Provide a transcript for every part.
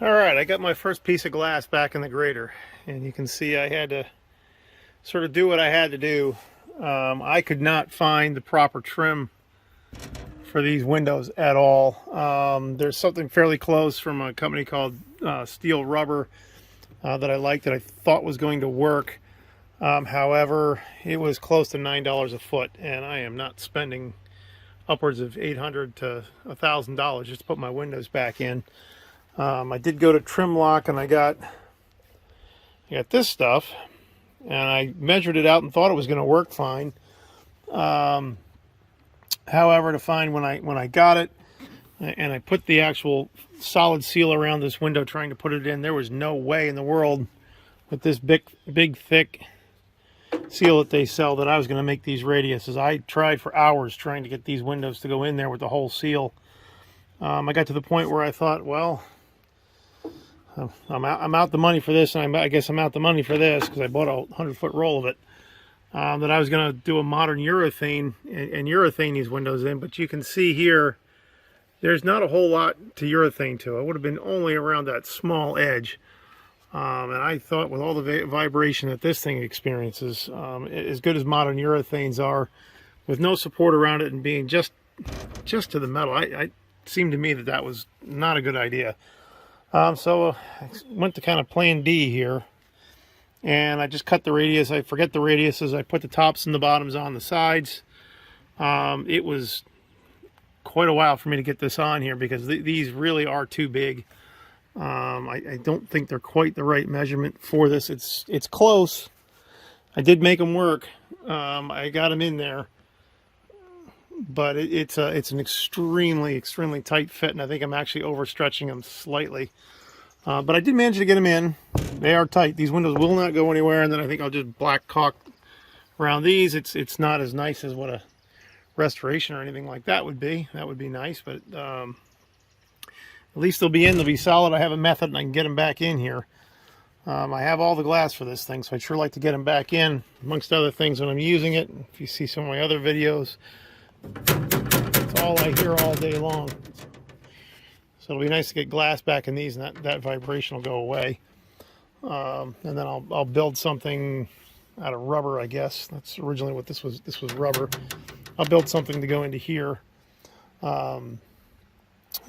Alright, I got my first piece of glass back in the grater, and you can see I had to sort of do what I had to do. I could not find the proper trim for these windows at all. There's something fairly close from a company called Steel Rubber that I liked, that I thought was going to work. However, it was close to $9 a foot, and I am not spending upwards of $800 to $1,000 just to put my windows back in. I did go to Trimlock and I got this stuff, and I measured it out and thought it was going to work fine. However, to find when I got it and I put the actual solid seal around this window trying to put it in, there was no way in the world with this big thick seal that they sell that I was going to make these radiuses. I tried for hours trying to get these windows to go in there with the whole seal. I got to the point where I thought, well, I'm out the money for this, and I guess I'm out the money for this because I bought a 100-foot roll of it. That I was going to do a modern urethane and urethane these windows in, but you can see here there's not a whole lot to urethane to. It would have been only around that small edge. And I thought with all the vibration that this thing experiences, as good as modern urethanes are, with no support around it and being just to the metal, it seemed to me that was not a good idea. So I went to kind of plan D here, and I just cut the radius. I forget the radiuses. I put the tops and the bottoms on the sides. It was quite a while for me to get this on here because these really are too big. I don't think they're quite the right measurement for this. It's close. I did make them work. I got them in there, but it's an extremely tight fit, and I think I'm actually overstretching them slightly. But I did manage to get them in. They are tight. These windows will not go anywhere, and then I think I'll just black caulk around these. It's not as nice as what a restoration or anything like that would be. That would be nice, but at least they'll be in. They'll be solid. I have a method, and I can get them back in here. I have all the glass for this thing, so I'd sure like to get them back in, amongst other things when I'm using it. If you see some of my other videos, it's all I hear all day long. So it'll be nice to get glass back in these, and that vibration will go away. And then I'll build something out of rubber, I guess. That's originally what this was. This was rubber. I'll build something to go into here.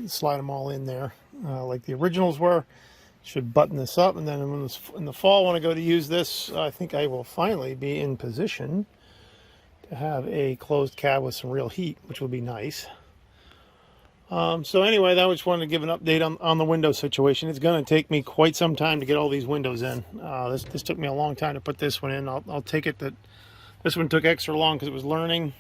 Slide them all in there like the originals were. Should button this up, and then in the fall when I go to use this, I think I will finally be in position to have a closed cab with some real heat, which will be nice. So anyway, I just wanted to give an update on the window situation. It's going to take me quite some time to get all these windows in. This took me a long time to put this one in. I'll take it that this one took extra long because it was learning.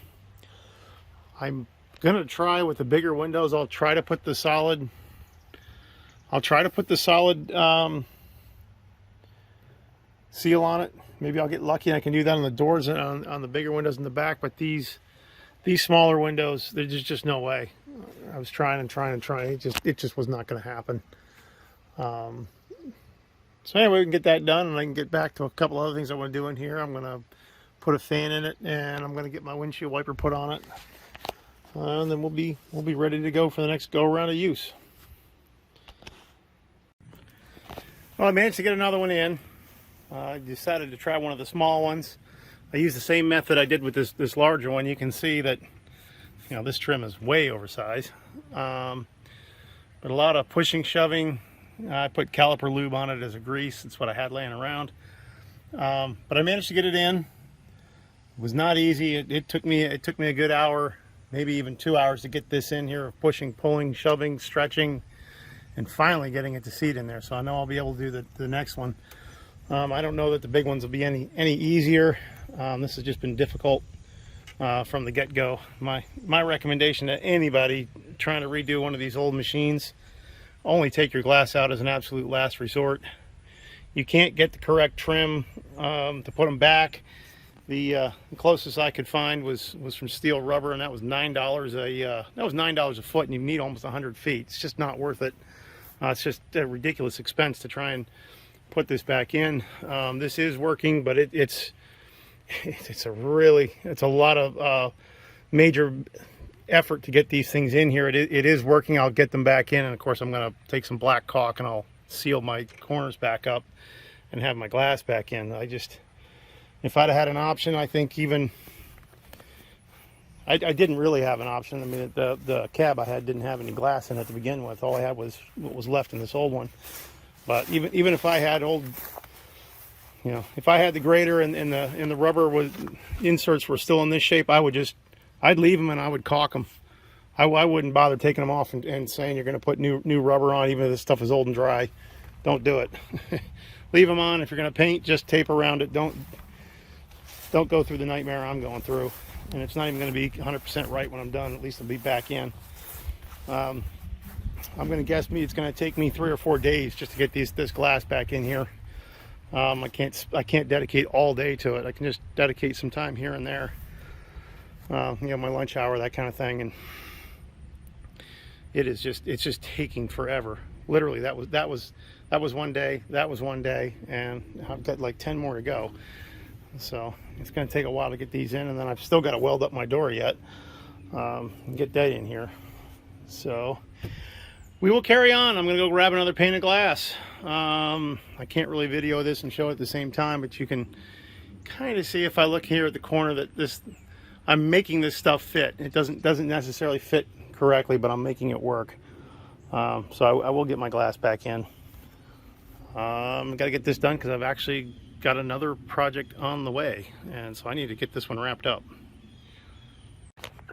I'm going to try with the bigger windows. I'll try to put the solid seal on it. Maybe I'll get lucky and I can do that on the doors and on the bigger windows in the back, but these smaller windows, there's just no way. I was trying and trying and trying. It just was not going to happen. So anyway, we can get that done, and I can get back to a couple other things I want to do in here. I'm going to put a fan in it, and I'm going to get my windshield wiper put on it, and then we'll be ready to go for the next go around of use. Well, I managed to get another one in. I decided to try one of the small ones. I used the same method I did with this larger one. You can see that, this trim is way oversized. But a lot of pushing, shoving. I put caliper lube on it as a grease. It's what I had laying around. But I managed to get it in. It was not easy. It took me a good hour, maybe even 2 hours to get this in here, pushing, pulling, shoving, stretching, and finally getting it to seat in there. So I know I'll be able to do the next one. I don't know that the big ones will be any easier. This has just been difficult from the get-go. My recommendation to anybody trying to redo one of these old machines, only take your glass out as an absolute last resort. You can't get the correct trim to put them back. The closest I could find was from Steel Rubber, and that was $9 a foot, and you need almost 100 feet. It's just not worth it. It's just a ridiculous expense to try and put this back in. This is working, but it's a lot of major effort to get these things in here. It is working. I'll get them back in, and of course I'm going to take some black caulk and I'll seal my corners back up and have my glass back in. If I'd have had an option, I think even I didn't really have an option. I mean, the cab I had didn't have any glass in it to begin with. All I had was what was left in this old one. But even if I had if I had the grater and the rubber inserts were still in this shape, I'd leave them and I would caulk them. I wouldn't bother taking them off and saying you're going to put new rubber on, even if this stuff is old and dry. Don't do it. Leave them on. If you're going to paint, just tape around it. Don't go through the nightmare I'm going through. And it's not even going to be 100% right when I'm done. At least it'll be back in. I'm going to guess it's going to take me 3 or 4 days just to get this glass back in here. I can't dedicate all day to it. I can just dedicate some time here and there. My lunch hour, that kind of thing, and it's just taking forever. Literally, that was one day. That was one day, and I've got like 10 more to go. So it's going to take a while to get these in, and then I've still got to weld up my door yet and get that in here. So we will carry on. I'm going to go grab another pane of glass. I can't really video this and show it at the same time, but you can kind of see if I look here at the corner that I'm making this stuff fit. It doesn't necessarily fit correctly, but I'm making it work. So I will get my glass back in. Got to get this done because I've actually got another project on the way, and so I need to get this one wrapped up.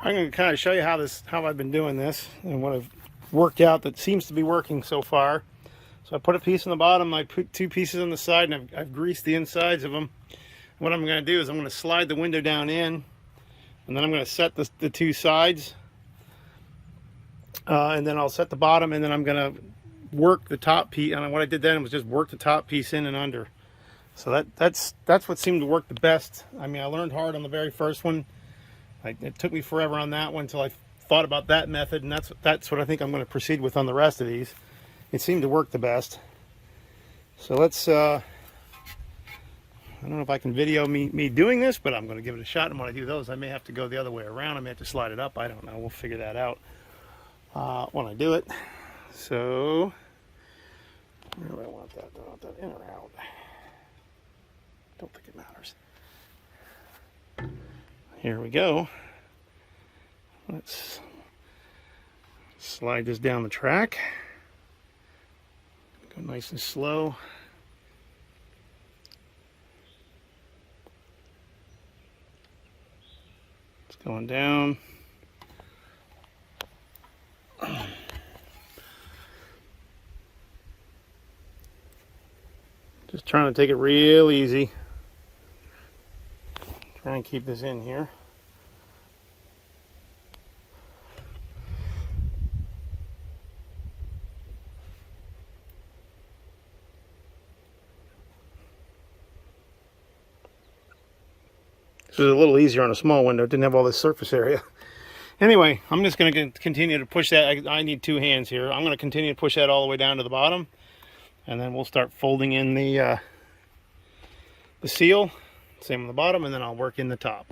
I'm going to kind of show you how I've been doing this and what I've worked out that seems to be working so far. So I put a piece on the bottom, I put 2 pieces on the side, and I've greased the insides of them. What I'm going to do is I'm going to slide the window down in, and then I'm going to set the 2 sides, and then I'll set the bottom, and then I'm going to work the top piece. And what I did then was just work the top piece in and under. So that's what seemed to work the best. I mean, I learned hard on the very first one. It took me forever on that one until I thought about that method, and that's what I think I'm going to proceed with on the rest of these. It seemed to work the best. So let's I don't know if I can video me doing this, but I'm going to give it a shot. And when I do those, I may have to go the other way around. I may have to slide it up. I don't know. We'll figure that out when I do it. So where do I want that? Do I want that in or out? Don't think it matters. Here we go. Let's slide this down the track. Go nice and slow. It's going down. Just trying to take it real easy. Try and keep this in here. This is a little easier on a small window. It didn't have all this surface area. Anyway, I'm just going to continue to push that. I need 2 hands here. I'm going to continue to push that all the way down to the bottom, and then we'll start folding in the seal. Same on the bottom, and then I'll work in the top.